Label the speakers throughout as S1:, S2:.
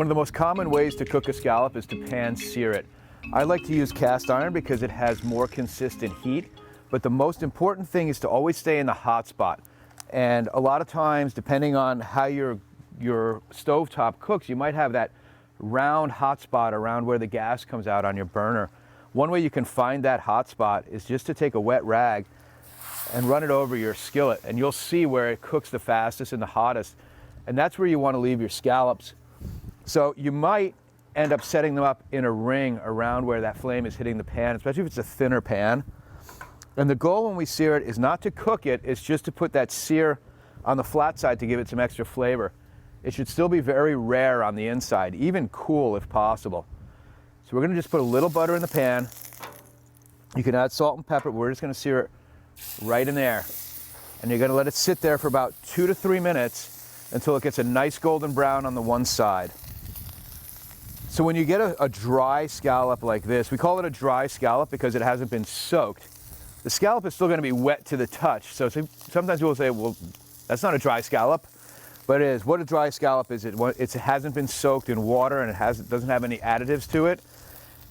S1: One of the most common ways to cook a scallop is to pan sear it. I like to use cast iron because it has more consistent heat, but the most important thing is to always stay in the hot spot. And a lot of times, depending on how your stovetop cooks, you might have that round hot spot around where the gas comes out on your burner. One way you can find that hot spot is just to take a wet rag and run it over your skillet, and you'll see where it cooks the fastest and the hottest. And that's where you want to leave your scallops. So you might end up setting them up in a ring around where that flame is hitting the pan, especially if it's a thinner pan. And the goal when we sear it is not to cook it, it's just to put that sear on the flat side to give it some extra flavor. It should still be very rare on the inside, even cool if possible. So we're going to just put a little butter in the pan. You can add salt and pepper. We're just going to sear it right in there. And you're going to let it sit there for about 2 to 3 minutes until it gets a nice golden brown on the one side. So when you get a dry scallop like this, we call it a dry scallop because it hasn't been soaked. The scallop is still going to be wet to the touch. So sometimes people say, well, that's not a dry scallop. But it is. What a dry scallop is, it hasn't been soaked in water and it doesn't have any additives to it.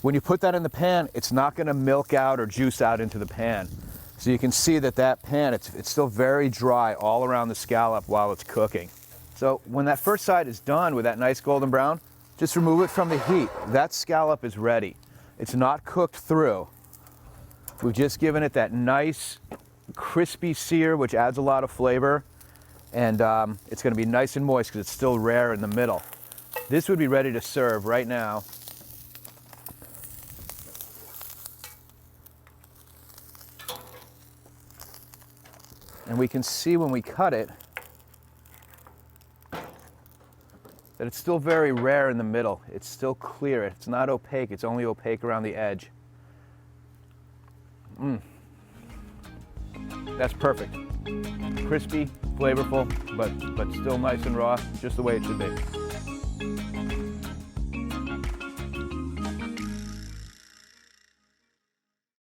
S1: When you put that in the pan, it's not going to milk out or juice out into the pan. So you can see that pan, it's still very dry all around the scallop while it's cooking. So when that first side is done with that nice golden brown, just remove it from the heat. That scallop is ready. It's not cooked through. We've just given it that nice crispy sear, which adds a lot of flavor. And it's going to be nice and moist because it's still rare in the middle. This would be ready to serve right now. And we can see when we cut it that it's still very rare in the middle. It's still clear. It's not opaque. It's only opaque around the edge. That's perfect. Crispy, flavorful, but still nice and raw, just the way it should be.